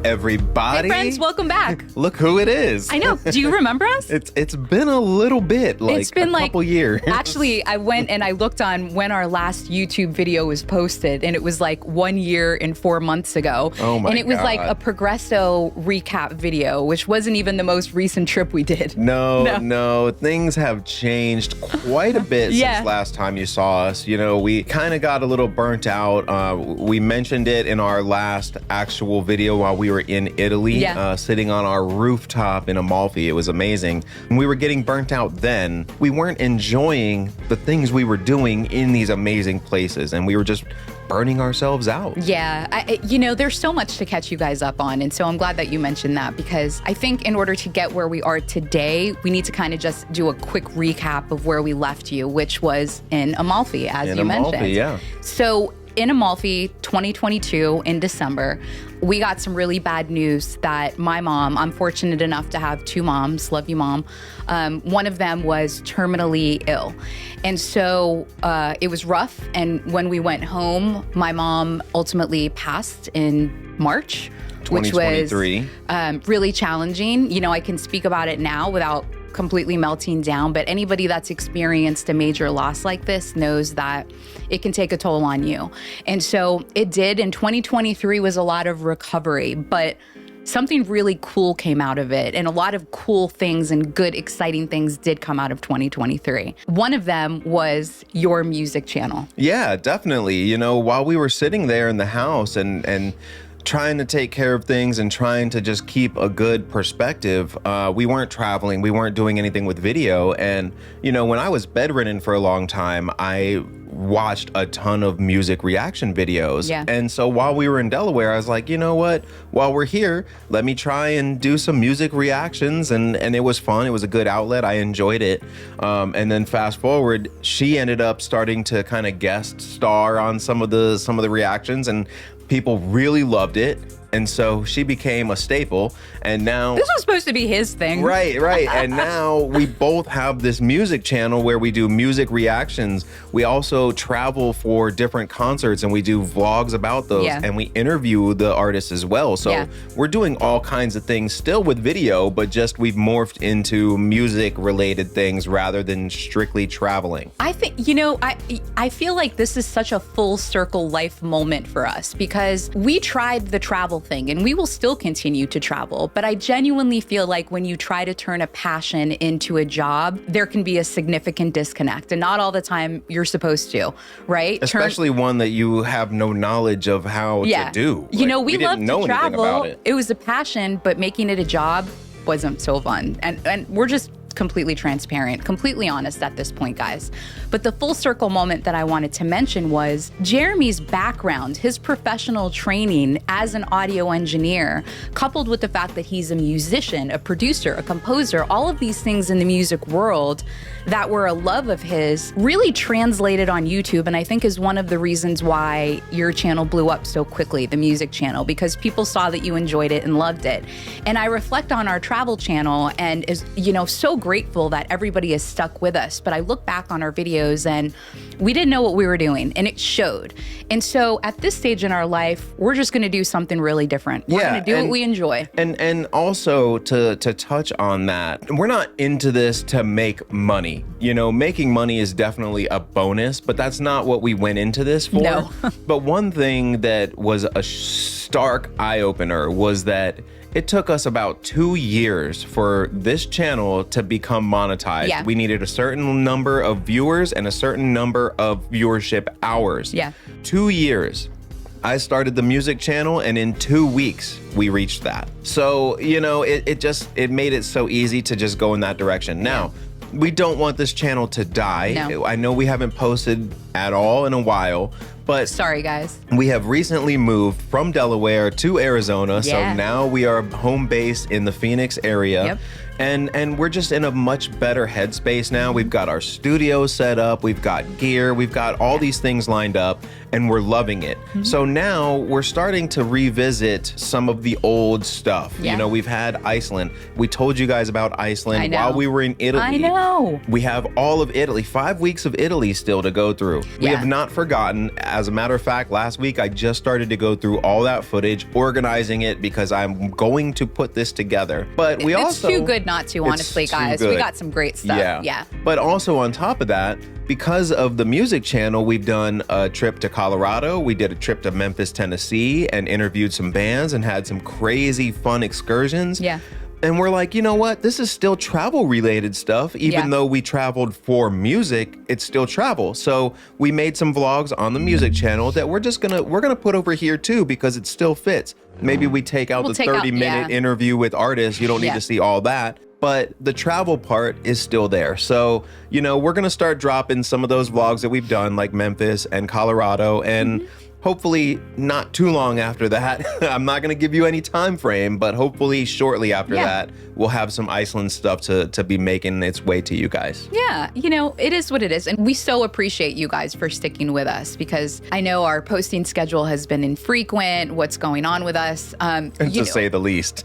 everybody. Hey friends, welcome back. Look who it is. I know. Do you remember us? It's been a little bit, It's been a couple years. Actually, I went and I looked on when our last YouTube video was posted, and it was like 1 year and 4 months ago. Oh my And it was God. like a Progresso recap video, which wasn't even the most recent trip we did. No. Things have changed quite a bit Yeah. since last time you saw us. You know, we kind of got a little burnt out. We mentioned it in our last actual video while we were in Italy, Yeah. sitting on our rooftop in Amalfi. It was amazing. And we were getting burnt out then. We weren't enjoying the things we were doing in these amazing places, and we were just burning ourselves out. Yeah, there's so much to catch you guys up on. And so I'm glad that you mentioned that, because I think in order to get where we are today, we need to kind of just do a quick recap of where we left you, which was in Amalfi, as you mentioned. Yeah. So in Amalfi, 2022, in December, we got some really bad news that my mom, I'm fortunate enough to have two moms, love you, Mom. One of them was terminally ill. And so it was rough. And when we went home, my mom ultimately passed in March, which was 2023. really challenging. You know, I can speak about it now without completely melting down, but anybody that's experienced a major loss like this knows that it can take a toll on you. And so it did. And 2023 was a lot of recovery, but something really cool came out of it. And a lot of cool things and good, exciting things did come out of 2023. One of them was your music channel. Yeah, definitely. You know, while we were sitting there in the house and trying to take care of things and trying to just keep a good perspective, we weren't traveling, we weren't doing anything with video. And, you know, when I was bedridden for a long time, I watched a ton of music reaction videos. Yeah. And so while we were in Delaware, I was like, you know what, while we're here, let me try and do some music reactions. And it was fun. It was a good outlet. I enjoyed it. And then fast forward, she ended up starting to kind of guest star on some of the reactions, and people really loved it. And so she became a staple. And now This was supposed to be his thing. Right. And now we both have this music channel where we do music reactions. We also travel for different concerts and we do vlogs about those. Yeah. And we interview the artists as well. So Yeah. we're doing all kinds of things still with video, but just we've morphed into music related things rather than strictly traveling. I think, I feel like this is such a full circle life moment for us, because we tried the travel thing and we will still continue to travel. But I genuinely feel like when you try to turn a passion into a job, there can be a significant disconnect, and not all the time you're supposed to, right? Especially one that you have no knowledge of how to do. We didn't love know to anything travel. about it. It was a passion, but making it a job wasn't so fun. And we're just completely transparent, completely honest at this point, guys. But the full circle moment that I wanted to mention was Jeremy's background, his professional training as an audio engineer, coupled with the fact that he's a musician, a producer, a composer, all of these things in the music world that were a love of his, really translated on YouTube. And I think is one of the reasons why your channel blew up so quickly, the music channel, because people saw that you enjoyed it and loved it. And I reflect on our travel channel and is, so grateful that everybody has stuck with us. But I look back on our videos and we didn't know what we were doing, and it showed. And so at this stage in our life, we're just going to do something really different. We're going to do what we enjoy. And also to touch on that, we're not into this to make money. Making money is definitely a bonus, but that's not what we went into this for. No. But one thing that was a stark eye-opener was that it took us about 2 years for this channel to become monetized. Yeah. We needed a certain number of viewers and a certain number of viewership hours. Yeah. 2 years. I started the music channel, and in 2 weeks, we reached that. So, it made it so easy to just go in that direction. Now, we don't want this channel to die. No. I know we haven't posted at all in a while, but Sorry, guys. we have recently moved from Delaware to Arizona. Yeah. So now we are home base in the Phoenix area. Yep. And we're just in a much better headspace now. We've got our studio set up, we've got gear, we've got all these things lined up, and we're loving it. So now we're starting to revisit some of the old stuff. Yeah. You know, we've had Iceland. We told you guys about Iceland I know. while we were in Italy. I know. We have all of Italy, 5 weeks of Italy still to go through. We Yeah. have not forgotten. As a matter of fact, last week I just started to go through all that footage, organizing it because I'm going to put this together. But we It's also too good not to, It's honestly, too guys. We good. got some great stuff. Yeah. But also on top of that, because of the music channel, we've done a trip to Colorado. We did a trip to Memphis, Tennessee, and interviewed some bands and had some crazy fun excursions. Yeah. And we're like, you know what? This is still travel related stuff. Even Yeah. though we traveled for music, it's still travel. So we made some vlogs on the music channel that we're gonna put over here too, because it still fits. Maybe we take out We'll the take out- 30-minute yeah. interview with artists. You don't need Yeah. to see all that. But the travel part is still there. So, you know, we're going to start dropping some of those vlogs that we've done, like Memphis and Colorado, and hopefully not too long after that. I'm not going to give you any time frame, but hopefully shortly after Yeah. that, we'll have some Iceland stuff to be making its way to you guys. Yeah, you know, it is what it is. And we so appreciate you guys for sticking with us, because I know our posting schedule has been infrequent, what's going on with us. To say the least.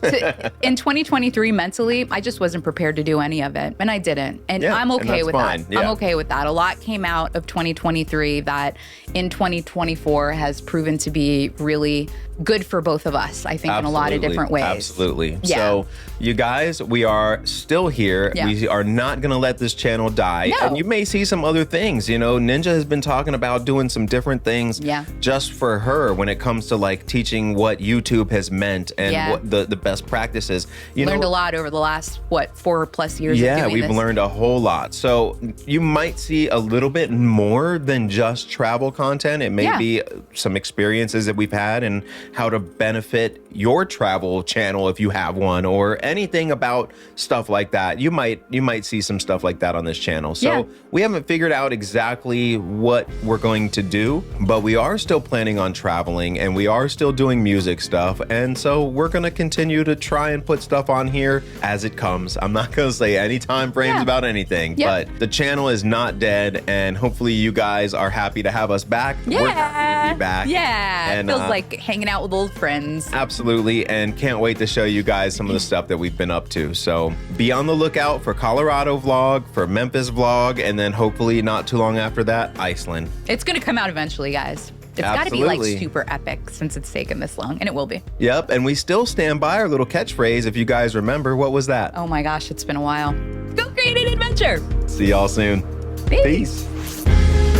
In 2023, mentally, I just wasn't prepared to do any of it, and I didn't. And Yeah, I'm and okay that's with fine. that. Yeah. I'm okay with that. A lot came out of 2023 that in 2024 has proven to be really good for both of us, I think, in a lot of different ways. Absolutely. Yeah. So, you guys, we are still here. Yeah. We are not going to let this channel die. No. And you may see some other things. You know, Ninja has been talking about doing some different things Yeah. just for her when it comes to like teaching what YouTube has meant and Yeah. what the best practices. You Learned know, a lot over the last, 4+ years of yeah, doing we've this. learned a whole lot. So you might see a little bit more than just travel content. It may Yeah. be some experiences that we've had and how to benefit your travel channel if you have one, or anything about stuff like that. You might see some stuff like that on this channel. So Yeah. we haven't figured out exactly what we're going to do, but we are still planning on traveling and we are still doing music stuff. And so we're going to continue to try and put stuff on here as it comes. I'm not going to say any time frames Yeah. about anything, Yeah. but the channel is not dead, and hopefully you guys are happy to have us back. Yeah. We're happy to be back. Yeah. And, it feels like hanging out with old friends. Absolutely, and can't wait to show you guys some of the stuff that we've been up to. So be on the lookout for Colorado vlog, for Memphis vlog, and then hopefully not too long after that, Iceland. It's going to come out eventually, guys. It's got to be like Absolutely. super epic since it's taken this long, and it will be. Yep, and we still stand by our little catchphrase. If you guys remember, what was that? Oh my gosh, it's been a while. Go create an adventure. See y'all soon. Peace. Peace.